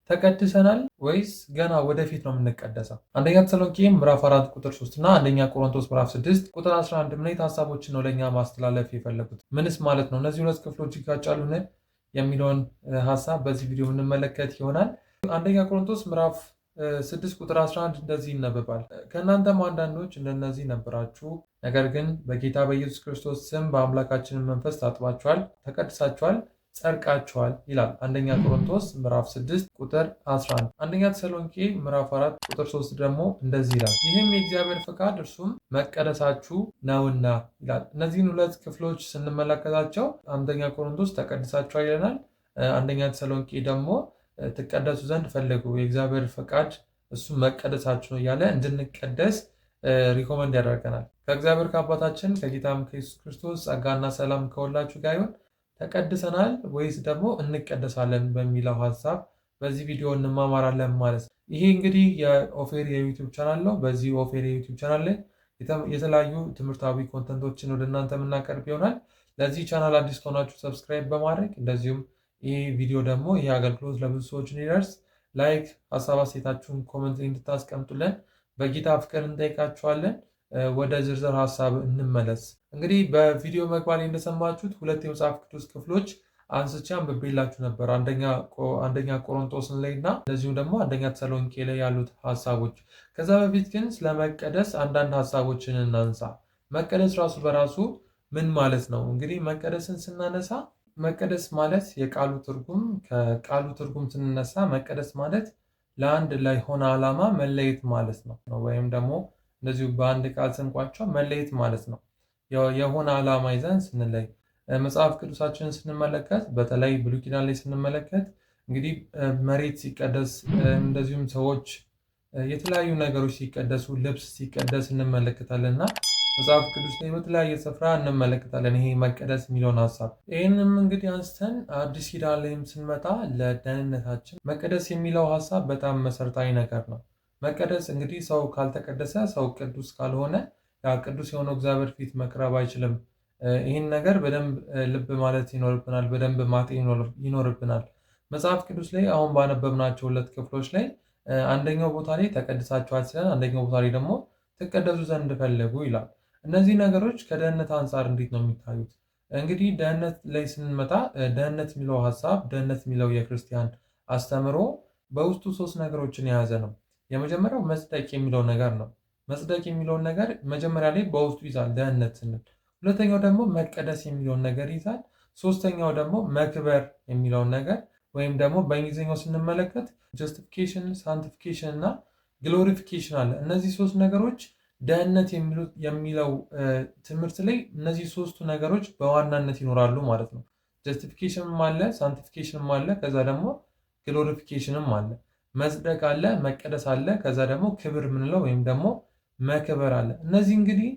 ተቀድሰናል ወይስ ገና ወደፊት ነው የምንቀደሰው? አንደኛ ተሰሎንቄ ምዕራፍ 4 ቁጥር 3 እና አንደኛ ቆሮንቶስ ምዕራፍ 6 ቁጥር 11 ምን አይነት ሀሳቦችን ነው ለእኛ ማስተላለፍ የፈለጉት? ምንስ ማለት ነው? እነዚህ ሁለት ክፍሎች ይጋጫሉን የሚለውን ሀሳብ በዚህ ቪዲዮ የምንመለከት ይሆናል። አንደኛ ቆሮንቶስ ምዕራፍ 6 ቁጥር 11 እንደዚህ ይነበባል። ከእናንተም አንዳንዶች እንደነዚህ ነበራችሁ፣ ነገር ግን በጌታ በኢየሱስ ክርስቶስ ስም በአምላካችን መንፈስ ታጥባችኋል፣ ተቀድሳችኋል፣ ጸድቃችኋል ይላል። አንደኛ ቆሮንቶስ ምዕራፍ 6 ቁጥር 11። አንደኛ ተሰሎንቄ ምዕራፍ 4 ቁጥር 3 ደግሞ እንደዚህ ይላል፣ ይህም የእግዚአብሔር ፈቃድ እርሱም መቀደሳችሁ ነውና ይላል። እነዚህን ሁለት ክፍሎች ስንመለከታቸው አንደኛ ቆሮንቶስ ተቀድሳችኋል ይለናል። አንደኛ ተሰሎንቄ ደግሞ ትቀደሱ ዘንድ ፈለጉ፣ የእግዚአብሔር ፈቃድ እሱ መቀደሳችሁ ነው እያለ እንድንቀደስ ሪኮመንድ ያደርገናል። ከእግዚአብሔር ከአባታችን ከጌታም ከኢየሱስ ክርስቶስ ጸጋና ሰላም ከሁላችሁ ጋር ይሁን። ተቀድሰናል ወይስ ደግሞ እንቀደሳለን በሚለው ሀሳብ በዚህ ቪዲዮ እንማማራለን ማለት ነው። ይሄ እንግዲህ የኦፌር የዩቲዩብ ቻናል ነው። በዚህ ኦፌር የዩቲዩብ ቻናል ላይ የተለያዩ ትምህርታዊ ኮንተንቶችን ወደ እናንተ የምናቀርብ ይሆናል። ለዚህ ቻናል አዲስ ከሆናችሁ ሰብስክራይብ በማድረግ እንደዚሁም ይህ ቪዲዮ ደግሞ ይህ አገልግሎት ለብዙ ሰዎች እንዲደርስ ላይክ፣ ሀሳብ አስተያየታችሁን ኮመንት ላይ እንድታስቀምጡልን በጌታ ፍቅር እንጠይቃችኋለን። ወደ ዝርዝር ሀሳብ እንመለስ። እንግዲህ በቪዲዮ መግቢያ ላይ እንደሰማችሁት ሁለት የመጽሐፍ ቅዱስ ክፍሎች አንስቼ አንብቤላችሁ ነበር። አንደኛ ቆሮንቶስን ላይ እና እንደዚሁም ደግሞ አንደኛ ተሰሎንቄ ላይ ያሉት ሀሳቦች። ከዛ በፊት ግን ስለመቀደስ አንዳንድ ሀሳቦችን እናንሳ። መቀደስ ራሱ በራሱ ምን ማለት ነው? እንግዲህ መቀደስን ስናነሳ መቀደስ ማለት የቃሉ ትርጉም ከቃሉ ትርጉም ስንነሳ መቀደስ ማለት ለአንድ ለሆነ ዓላማ መለየት ማለት ነው። ወይም ደግሞ እንደዚሁ በአንድ ቃል ስንቋቸው መለየት ማለት ነው። የሆነ ዓላማ ይዘን ስንለይ መጽሐፍ ቅዱሳችንን ስንመለከት በተለይ ብሉይ ኪዳን ላይ ስንመለከት እንግዲህ መሬት ሲቀደስ፣ እንደዚሁም ሰዎች የተለያዩ ነገሮች ሲቀደሱ፣ ልብስ ሲቀደስ እንመለከታለን እና መጽሐፍ ቅዱስ ላይ በተለያየ ስፍራ እንመለከታለን ይሄ መቀደስ የሚለውን ሀሳብ። ይህንም እንግዲህ አንስተን አዲስ ኪዳን ላይም ስንመጣ ለደህንነታችን መቀደስ የሚለው ሀሳብ በጣም መሰረታዊ ነገር ነው። መቀደስ እንግዲህ ሰው ካልተቀደሰ፣ ሰው ቅዱስ ካልሆነ ያ ቅዱስ የሆነው እግዚአብሔር ፊት መቅረብ አይችልም። ይህን ነገር በደንብ ልብ ማለት ይኖርብናል፣ በደንብ ማጤን ይኖርብናል። መጽሐፍ ቅዱስ ላይ አሁን ባነበብናቸው ሁለት ክፍሎች ላይ አንደኛው ቦታ ላይ ተቀድሳችኋል ሲለን፣ አንደኛው ቦታ ላይ ደግሞ ትቀደሱ ዘንድ ፈለጉ ይላል። እነዚህ ነገሮች ከደህንነት አንጻር እንዴት ነው የሚታዩት? እንግዲህ ደህንነት ላይ ስንመጣ ደህንነት የሚለው ሀሳብ ደህንነት የሚለው የክርስቲያን አስተምሮ በውስጡ ሶስት ነገሮችን የያዘ ነው። የመጀመሪያው መጽደቅ የሚለው ነገር ነው። መጽደቅ የሚለውን ነገር መጀመሪያ ላይ በውስጡ ይዛል ደህንነት ስንል። ሁለተኛው ደግሞ መቀደስ የሚለውን ነገር ይዛል። ሶስተኛው ደግሞ መክበር የሚለውን ነገር ወይም ደግሞ በእንግሊዝኛው ስንመለከት ጀስቲፊኬሽን፣ ሳንቲፊኬሽን እና ግሎሪፊኬሽን አለ። እነዚህ ሶስት ነገሮች ደህንነት የሚለው ትምህርት ላይ እነዚህ ሶስቱ ነገሮች በዋናነት ይኖራሉ ማለት ነው። ጀስቲፊኬሽንም አለ፣ ሳንቲፊኬሽንም አለ፣ ከዛ ደግሞ ግሎሪፊኬሽንም አለ። መጽደቅ አለ፣ መቀደስ አለ፣ ከዛ ደግሞ ክብር የምንለው ወይም ደግሞ መክበር አለ። እነዚህ እንግዲህ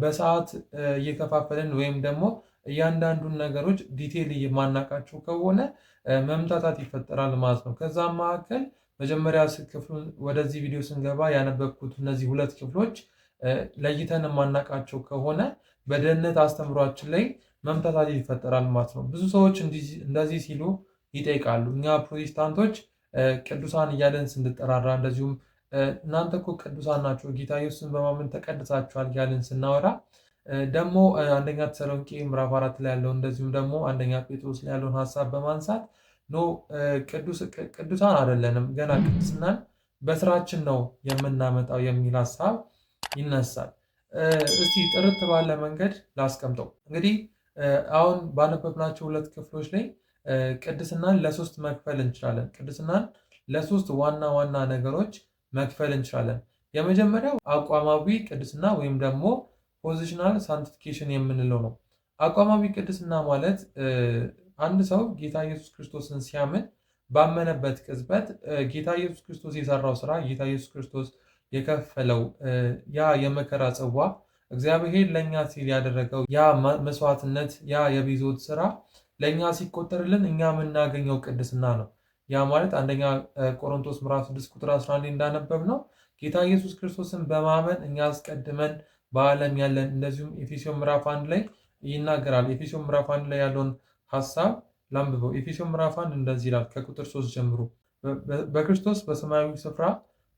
በሰዓት እየከፋፈልን ወይም ደግሞ እያንዳንዱን ነገሮች ዲቴይል የማናቃቸው ከሆነ መምታታት ይፈጠራል ማለት ነው። ከዛም መካከል መጀመሪያ ክፍሉን ወደዚህ ቪዲዮ ስንገባ ያነበብኩት እነዚህ ሁለት ክፍሎች ለይተን የማናቃቸው ከሆነ በደህንነት አስተምሯችን ላይ መምታታት ይፈጠራል ማለት ነው። ብዙ ሰዎች እንደዚህ ሲሉ ይጠይቃሉ። እኛ ፕሮቴስታንቶች ቅዱሳን እያለን ስንጠራራ፣ እንደዚሁም እናንተ እኮ ቅዱሳን ናቸው ጌታ ኢየሱስን በማመን ተቀድሳችኋል እያለን ስናወራ ደግሞ አንደኛ ተሰሎንቄ ምዕራፍ 4 ላይ ያለውን እንደዚሁም ደግሞ አንደኛ ጴጥሮስ ላይ ያለውን ሀሳብ በማንሳት ቅዱሳን አይደለንም፣ ገና ቅድስናን በስራችን ነው የምናመጣው የሚል ሀሳብ ይነሳል። እስቲ ጥርት ባለ መንገድ ላስቀምጠው። እንግዲህ አሁን ባነበብናቸው ሁለት ክፍሎች ላይ ቅድስናን ለሶስት መክፈል እንችላለን። ቅድስናን ለሶስት ዋና ዋና ነገሮች መክፈል እንችላለን። የመጀመሪያው አቋማዊ ቅድስና ወይም ደግሞ ፖዚሽናል ሳንቲፊኬሽን የምንለው ነው። አቋማዊ ቅድስና ማለት አንድ ሰው ጌታ ኢየሱስ ክርስቶስን ሲያምን ባመነበት ቅጽበት ጌታ ኢየሱስ ክርስቶስ የሰራው ስራ፣ ጌታ ኢየሱስ ክርስቶስ የከፈለው ያ የመከራ ጽዋ፣ እግዚአብሔር ለእኛ ሲል ያደረገው ያ መስዋዕትነት፣ ያ የቤዞት ስራ ለእኛ ሲቆጠርልን እኛ የምናገኘው ቅድስና ነው። ያ ማለት አንደኛ ቆሮንቶስ ምዕራፍ 6 ቁጥር 11 እንዳነበብ ነው ጌታ ኢየሱስ ክርስቶስን በማመን እኛ አስቀድመን በዓለም ያለን፣ እንደዚሁም ኤፌሶን ምዕራፍ 1 ላይ ይናገራል። ኤፌሶን ምዕራፍ 1 ላይ ያለውን ሀሳብ ላንብበው። ኤፌሶን ምዕራፍ 1 እንደዚህ ይላል ከቁጥር 3 ጀምሮ፣ በክርስቶስ በሰማያዊ ስፍራ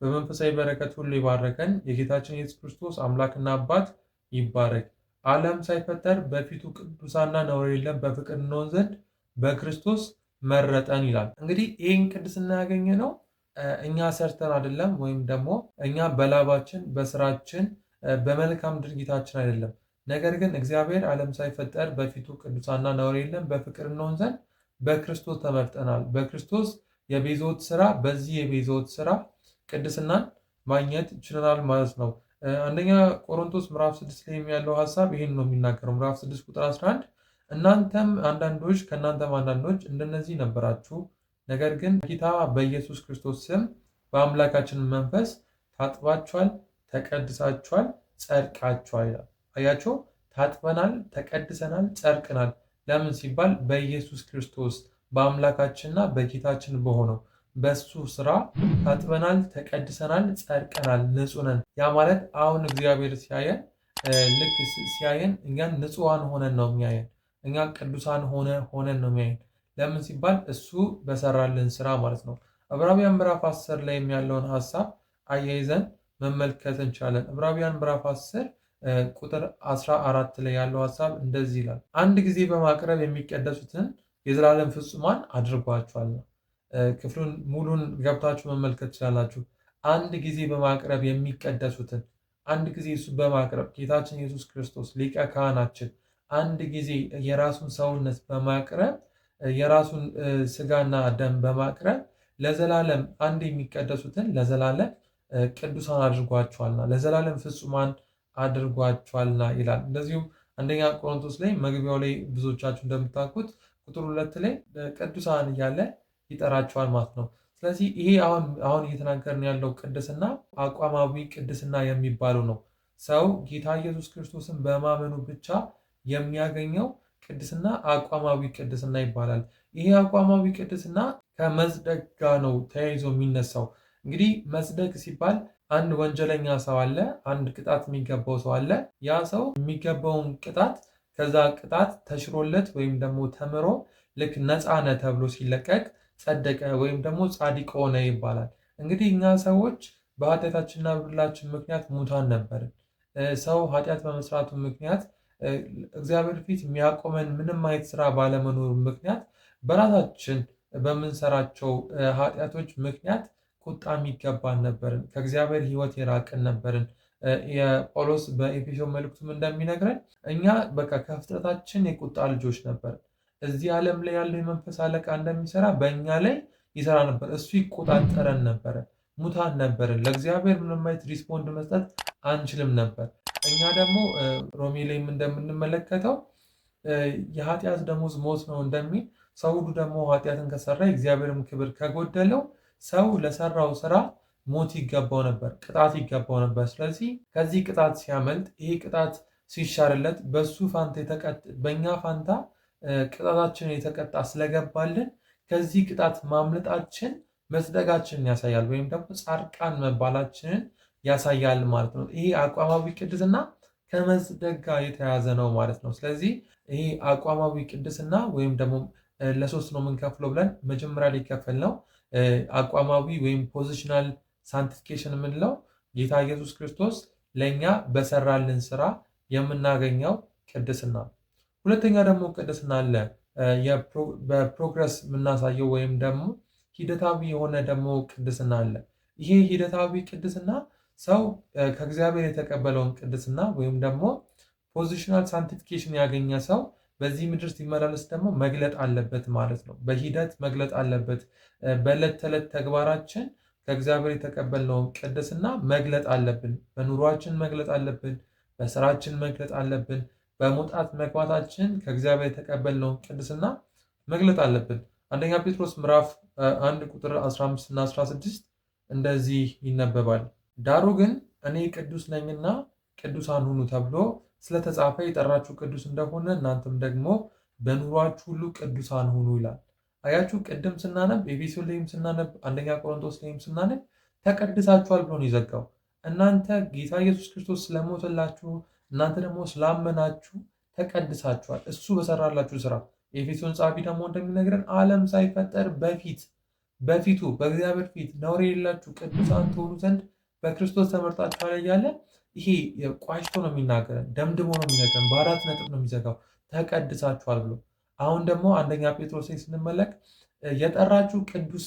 በመንፈሳዊ በረከት ሁሉ ይባረከን። የጌታችን ኢየሱስ ክርስቶስ አምላክና አባት ይባረክ። ዓለም ሳይፈጠር በፊቱ ቅዱሳና ነውር የለም በፍቅር እንሆን ዘንድ በክርስቶስ መረጠን ይላል። እንግዲህ ይህን ቅድስና ያገኘ ነው እኛ ሰርተን አይደለም፣ ወይም ደግሞ እኛ በላባችን በስራችን በመልካም ድርጊታችን አይደለም። ነገር ግን እግዚአብሔር ዓለም ሳይፈጠር በፊቱ ቅዱሳና ነውር የለም በፍቅር እንሆን ዘንድ በክርስቶስ ተመርጠናል። በክርስቶስ የቤዛዎት ስራ፣ በዚህ የቤዛዎት ስራ ቅድስናን ማግኘት ችለናል ማለት ነው። አንደኛ ቆሮንቶስ ምዕራፍ 6 ላይ ያለው ሀሳብ ይህን ነው የሚናገረው። ምዕራፍ 6 ቁጥር 11 እናንተም አንዳንዶች ከእናንተም አንዳንዶች እንደነዚህ ነበራችሁ፣ ነገር ግን ጌታ በኢየሱስ ክርስቶስ ስም በአምላካችን መንፈስ ታጥባችኋል፣ ተቀድሳችኋል፣ ጸድቃችኋል ይላል። አያችሁ፣ ታጥበናል፣ ተቀድሰናል፣ ጸድቅናል። ለምን ሲባል በኢየሱስ ክርስቶስ በአምላካችንና በጌታችን በሆነው በሱ ስራ ታጥበናል፣ ተቀድሰናል፣ ጸድቀናል፣ ንጹህ ነን። ያ ማለት አሁን እግዚአብሔር ሲያየን ልክ ሲያየን እኛን ንጹሐን ሆነን ነው የሚያየን። እኛ ቅዱሳን ሆነን ነው የሚያየን። ለምን ሲባል እሱ በሰራልን ስራ ማለት ነው። ዕብራውያን ምዕራፍ 10 ላይ ያለውን ሀሳብ አያይዘን መመልከት እንችላለን። ዕብራውያን ምዕራፍ 10 ቁጥር 14 ላይ ያለው ሀሳብ እንደዚህ ይላል፣ አንድ ጊዜ በማቅረብ የሚቀደሱትን የዘላለም ፍጹማን አድርጓቸዋልና። ክፍሉን ሙሉን ገብታችሁ መመልከት ትችላላችሁ። አንድ ጊዜ በማቅረብ የሚቀደሱትን፣ አንድ ጊዜ እሱ በማቅረብ ጌታችን ኢየሱስ ክርስቶስ ሊቀ ካህናችን አንድ ጊዜ የራሱን ሰውነት በማቅረብ የራሱን ስጋና ደም በማቅረብ ለዘላለም አንድ የሚቀደሱትን ለዘላለም ቅዱሳን አድርጓቸዋልና ለዘላለም ፍጹማን አድርጓቸዋልና ይላል። እንደዚሁም አንደኛ ቆሮንቶስ ላይ መግቢያው ላይ ብዙዎቻችሁ እንደምታውቁት ቁጥር 2 ላይ ቅዱሳን እያለ ይጠራቸዋል ማለት ነው። ስለዚህ ይሄ አሁን እየተናገርን ያለው ቅድስና አቋማዊ ቅድስና የሚባለው ነው። ሰው ጌታ ኢየሱስ ክርስቶስን በማመኑ ብቻ የሚያገኘው ቅድስና አቋማዊ ቅድስና ይባላል። ይሄ አቋማዊ ቅድስና ከመጽደቅ ጋር ነው ተያይዞ የሚነሳው። እንግዲህ መጽደቅ ሲባል አንድ ወንጀለኛ ሰው አለ፣ አንድ ቅጣት የሚገባው ሰው አለ። ያ ሰው የሚገባውን ቅጣት ከዛ ቅጣት ተሽሮለት ወይም ደግሞ ተምሮ ልክ ነፃ ነህ ተብሎ ሲለቀቅ ጸደቀ ወይም ደግሞ ጻድቅ ሆነ ይባላል። እንግዲህ እኛ ሰዎች በኃጢአታችንና በበደላችን ምክንያት ሙታን ነበርን። ሰው ኃጢአት በመስራቱ ምክንያት እግዚአብሔር ፊት የሚያቆመን ምንም አይነት ስራ ባለመኖሩ ምክንያት በራሳችን በምንሰራቸው ኃጢአቶች ምክንያት ቁጣ የሚገባን ነበርን። ከእግዚአብሔር ሕይወት የራቅን ነበርን። የጳውሎስ በኤፌሶን መልእክቱም እንደሚነግረን እኛ በቃ ከፍጥረታችን የቁጣ ልጆች ነበርን። እዚህ ዓለም ላይ ያለው የመንፈስ አለቃ እንደሚሰራ በእኛ ላይ ይሰራ ነበር። እሱ ይቆጣጠረን ነበረ። ሙታን ነበርን። ለእግዚአብሔር ምንም አይነት ሪስፖንድ መስጠት አንችልም ነበር። እኛ ደግሞ ሮሜ ላይም እንደምንመለከተው የኃጢአት ደሞዝ ሞት ነው እንደሚል ሰው ሁሉ ደግሞ ኃጢአትን ከሰራ የእግዚአብሔርም ክብር ከጎደለው ሰው ለሰራው ስራ ሞት ይገባው ነበር፣ ቅጣት ይገባው ነበር። ስለዚህ ከዚህ ቅጣት ሲያመልጥ ይሄ ቅጣት ሲሻርለት በእኛ ፋንታ ቅጣታችንን የተቀጣ ስለገባልን ከዚህ ቅጣት ማምለጣችን መጽደቃችንን ያሳያል፣ ወይም ደግሞ ጻድቃን መባላችንን ያሳያል ማለት ነው። ይሄ አቋማዊ ቅድስና ከመጽደቅ ጋር የተያዘ ነው ማለት ነው። ስለዚህ ይሄ አቋማዊ ቅድስና ወይም ደግሞ ለሶስት ነው የምንከፍለው ብለን መጀመሪያ ላይ ከፈል ነው አቋማዊ ወይም ፖዚሽናል ሳንቲፊኬሽን የምንለው ጌታ ኢየሱስ ክርስቶስ ለእኛ በሰራልን ስራ የምናገኘው ቅድስና። ሁለተኛ ደግሞ ቅድስና አለ በፕሮግረስ የምናሳየው ወይም ደግሞ ሂደታዊ የሆነ ደግሞ ቅድስና አለ። ይሄ ሂደታዊ ቅድስና ሰው ከእግዚአብሔር የተቀበለውን ቅድስና ወይም ደግሞ ፖዚሽናል ሳንቲፊኬሽን ያገኘ ሰው በዚህ ምድር ሲመላለስ ደግሞ መግለጥ አለበት ማለት ነው። በሂደት መግለጥ አለበት። በዕለት ተዕለት ተግባራችን ከእግዚአብሔር የተቀበልነውን ቅድስና መግለጥ አለብን። በኑሯችን መግለጥ አለብን። በስራችን መግለጥ አለብን። በመውጣት መግባታችን ከእግዚአብሔር የተቀበልነውን ቅድስና መግለጥ አለብን። አንደኛ ጴጥሮስ ምዕራፍ 1 ቁጥር 15 እና 16 እንደዚህ ይነበባል። ዳሩ ግን እኔ ቅዱስ ነኝና ቅዱሳን ሁኑ ተብሎ ስለተጻፈ የጠራችሁ ቅዱስ እንደሆነ እናንተም ደግሞ በኑሯችሁ ሁሉ ቅዱሳን ሁኑ ይላል። አያችሁ፣ ቅድም ስናነብ ኤፌሶን ላይም ስናነብ አንደኛ ቆሮንቶስ ላይም ስናነብ ተቀድሳችኋል ብሎ ነው የዘጋው። እናንተ ጌታ ኢየሱስ ክርስቶስ ስለሞተላችሁ እናንተ ደግሞ ስላመናችሁ ተቀድሳችኋል፣ እሱ በሰራላችሁ ስራ። የኤፌሶን ጸሐፊ ደግሞ እንደሚነግረን ዓለም ሳይፈጠር በፊት በፊቱ በእግዚአብሔር ፊት ነውር የሌላችሁ ቅዱሳን ትሆኑ ዘንድ በክርስቶስ ተመርጣችኋል እያለ ይሄ ቋጭቶ ነው የሚናገረን፣ ደምድሞ ነው የሚነግረን፣ በአራት ነጥብ ነው የሚዘጋው ተቀድሳችኋል ብሎ። አሁን ደግሞ አንደኛ ጴጥሮስ ስንመለክ የጠራችሁ ቅዱስ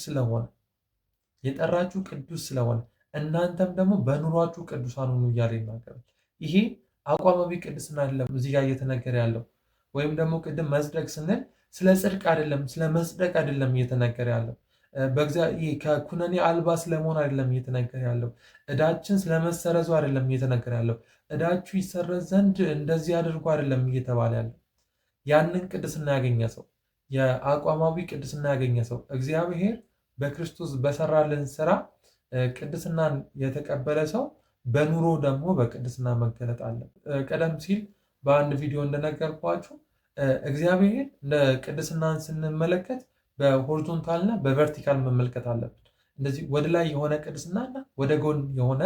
ስለሆነ እናንተም ደግሞ በኑሯችሁ ቅዱሳን ሁኑ እያለ ይናገራል። ይሄ አቋማዊ ቅድስና አይደለም እዚህ ጋር እየተነገረ ያለው። ወይም ደግሞ ቅድም መጽደቅ ስንል ስለ ጽድቅ አይደለም፣ ስለ መጽደቅ አይደለም እየተነገረ ያለው። ከኩነኔ አልባ ስለመሆን አይደለም እየተነገረ ያለው። ዕዳችን ስለመሰረዙ አይደለም እየተነገረ ያለው። ዕዳችሁ ይሰረዝ ዘንድ እንደዚህ አድርጎ አይደለም እየተባለ ያለው። ያንን ቅድስና ያገኘ ሰው፣ የአቋማዊ ቅድስና ያገኘ ሰው እግዚአብሔር በክርስቶስ በሰራልን ስራ ቅድስናን የተቀበለ ሰው በኑሮ ደግሞ በቅድስና መገለጥ አለ። ቀደም ሲል በአንድ ቪዲዮ እንደነገርኳችሁ እግዚአብሔር ቅድስናን ስንመለከት በሆሪዞንታል እና በቨርቲካል መመልከት አለብን። እንደዚህ ወደ ላይ የሆነ ቅድስና እና ወደ ጎን የሆነ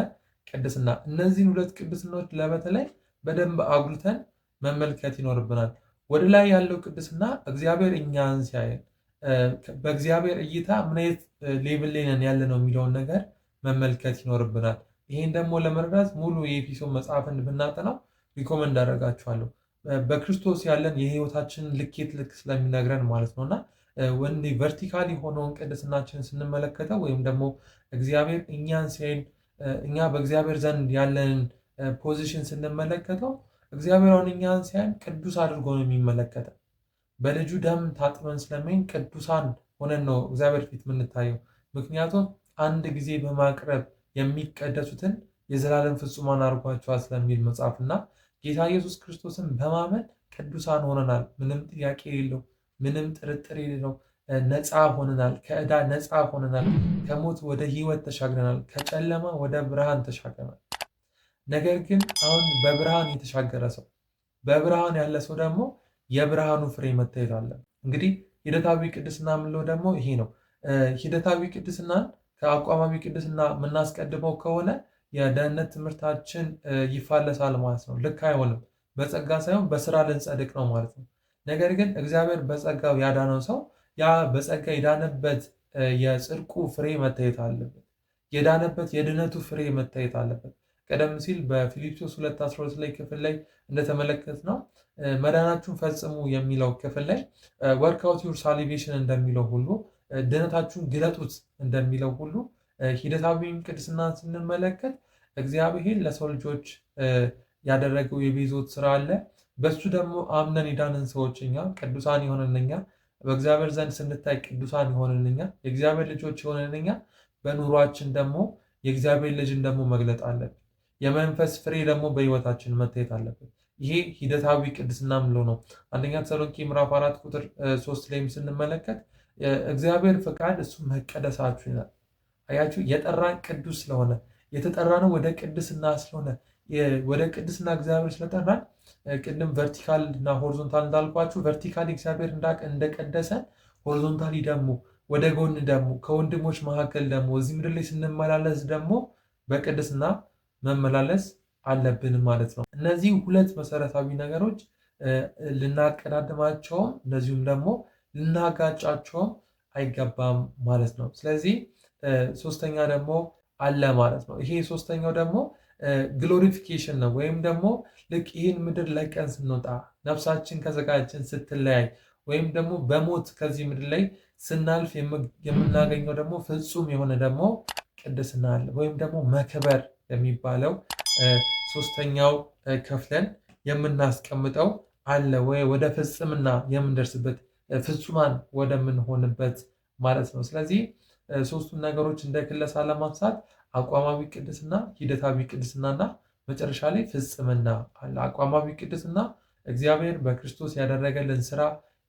ቅድስና፣ እነዚህን ሁለት ቅድስናዎች ለበተለይ በደንብ አጉልተን መመልከት ይኖርብናል። ወደ ላይ ያለው ቅድስና እግዚአብሔር እኛን ሲያየን በእግዚአብሔር እይታ ምን አይነት ሌቭል ላይ ነን ያለ ነው የሚለውን ነገር መመልከት ይኖርብናል። ይህን ደግሞ ለመረዳት ሙሉ የኤፌሶን መጽሐፍን ብናጠናው ሪኮመንድ አደርጋችኋለሁ። በክርስቶስ ያለን የህይወታችንን ልኬት ልክ ስለሚነግረን ማለት ነውና ወንድ ቨርቲካል የሆነውን ቅድስናችንን ስንመለከተው ወይም ደግሞ እግዚአብሔር እኛን ሲያይን እኛ በእግዚአብሔር ዘንድ ያለንን ፖዚሽን ስንመለከተው እግዚአብሔር አሁን እኛን ሲያይን ቅዱስ አድርጎ ነው የሚመለከተው። በልጁ ደም ታጥበን ስለሚን ቅዱሳን ሆነን ነው እግዚአብሔር ፊት የምንታየው። ምክንያቱም አንድ ጊዜ በማቅረብ የሚቀደሱትን የዘላለም ፍጹማን አድርጓቸዋል ስለሚል መጽሐፍና ጌታ ኢየሱስ ክርስቶስን በማመን ቅዱሳን ሆነናል። ምንም ጥያቄ የሌለው፣ ምንም ጥርጥር የሌለው ነፃ ሆነናል። ከዕዳ ነፃ ሆነናል። ከሞት ወደ ህይወት ተሻግረናል። ከጨለማ ወደ ብርሃን ተሻግረናል። ነገር ግን አሁን በብርሃን የተሻገረ ሰው፣ በብርሃን ያለ ሰው ደግሞ የብርሃኑ ፍሬ መታየት አለ። እንግዲህ ሂደታዊ ቅድስና የምንለው ደግሞ ይሄ ነው። ሂደታዊ ቅድስናን ከአቋማዊ ቅድስና የምናስቀድመው ከሆነ የደህንነት ትምህርታችን ይፋለሳል ማለት ነው። ልክ አይሆንም። በጸጋ ሳይሆን በስራ ልንጸድቅ ነው ማለት ነው። ነገር ግን እግዚአብሔር በጸጋው ያዳነው ሰው ያ በጸጋ የዳነበት የጽድቁ ፍሬ መታየት አለበት። የዳነበት የድነቱ ፍሬ መታየት አለበት። ቀደም ሲል በፊልጵስዩስ 2:12 ላይ ክፍል ላይ እንደተመለከት ነው መዳናችሁን ፈጽሙ የሚለው ክፍል ላይ ወርክ አውት ዩር ሳሊቬሽን እንደሚለው ሁሉ ድነታችሁን ግለጡት እንደሚለው ሁሉ ሂደታዊም ቅድስና ስንመለከት እግዚአብሔር ለሰው ልጆች ያደረገው የቤዞት ስራ አለ። በሱ ደግሞ አምነን የዳንን ሰዎች እኛ ቅዱሳን የሆንን እኛ በእግዚአብሔር ዘንድ ስንታይ ቅዱሳን የሆንን እኛ የእግዚአብሔር ልጆች የሆንን እኛ በኑሯችን ደግሞ የእግዚአብሔር ልጅን ደግሞ መግለጥ አለብን። የመንፈስ ፍሬ ደግሞ በህይወታችን መታየት አለበት። ይሄ ሂደታዊ ቅድስና ምለው ነው። አንደኛ ተሰሎንቄ ምዕራፍ 4 ቁጥር 3 ላይም ስንመለከት እግዚአብሔር ፈቃድ እሱ መቀደሳችሁ ይላል። አያችሁ፣ የጠራን ቅዱስ ስለሆነ የተጠራነው ወደ ቅድስና ስለሆነ ወደ ቅድስና እግዚአብሔር ስለጠራን ቅድም ቨርቲካል እና ሆሪዞንታል እንዳልኳችሁ ቨርቲካሊ እግዚአብሔር እንደቀደሰን ሆሪዞንታሊ ደግሞ ወደ ጎን ደግሞ ከወንድሞች መካከል ደግሞ እዚህ ምድር ላይ ስንመላለስ ደግሞ በቅድስና መመላለስ አለብን ማለት ነው። እነዚህ ሁለት መሰረታዊ ነገሮች ልናቀዳድማቸውም እንደዚሁም ደግሞ ልናጋጫቸውም አይገባም ማለት ነው። ስለዚህ ሶስተኛ ደግሞ አለ ማለት ነው። ይሄ ሶስተኛው ደግሞ ግሎሪፊኬሽን ነው። ወይም ደግሞ ልክ ይህን ምድር ለቀን ስንወጣ ነፍሳችን ከስጋችን ስትለያይ ወይም ደግሞ በሞት ከዚህ ምድር ላይ ስናልፍ የምናገኘው ደግሞ ፍጹም የሆነ ደግሞ ቅድስና አለ። ወይም ደግሞ መክበር የሚባለው ሶስተኛው ከፍለን የምናስቀምጠው አለ ወይ ወደ ፍጽምና የምንደርስበት ፍጹማን ወደምንሆንበት ማለት ነው። ስለዚህ ሶስቱን ነገሮች እንደ ክለሳ ለማንሳት አቋማዊ ቅድስና፣ ሂደታዊ ቅድስና እና መጨረሻ ላይ ፍጽምና አለ። አቋማዊ ቅድስና እግዚአብሔር በክርስቶስ ያደረገልን ስራ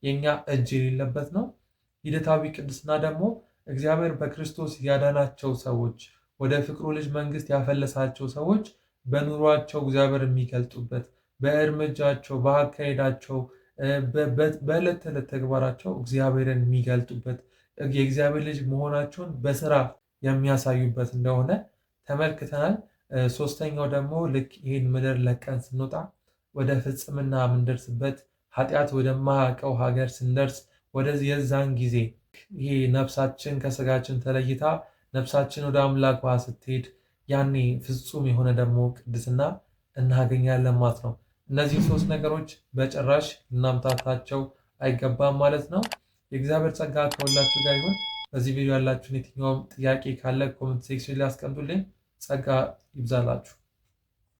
የኛ እጅ የሌለበት ነው። ሂደታዊ ቅድስና ደግሞ እግዚአብሔር በክርስቶስ ያዳናቸው ሰዎች ወደ ፍቅሩ ልጅ መንግስት ያፈለሳቸው ሰዎች በኑሯቸው እግዚአብሔር የሚገልጡበት፣ በእርምጃቸው፣ በአካሄዳቸው፣ በዕለት ተዕለት ተግባራቸው እግዚአብሔርን የሚገልጡበት የእግዚአብሔር ልጅ መሆናቸውን በስራ የሚያሳዩበት እንደሆነ ተመልክተናል። ሶስተኛው ደግሞ ልክ ይህን ምድር ለቀን ስንወጣ ወደ ፍጽምና የምንደርስበት ኃጢአት ወደማያውቀው ሀገር ስንደርስ ወደዚህ የዛን ጊዜ ይሄ ነፍሳችን ከስጋችን ተለይታ ነፍሳችን ወደ አምላኳ ስትሄድ ያኔ ፍጹም የሆነ ደግሞ ቅድስና እናገኛለን ማለት ነው። እነዚህ ሶስት ነገሮች በጭራሽ ልናምታታቸው አይገባም ማለት ነው። የእግዚአብሔር ጸጋ ከሁላችሁ ጋር ይሁን። በዚህ ቪዲዮ ያላችሁን የትኛውም ጥያቄ ካለ ኮመንት ሴክሽን ላይ አስቀምጡልኝ። ጸጋ ይብዛላችሁ።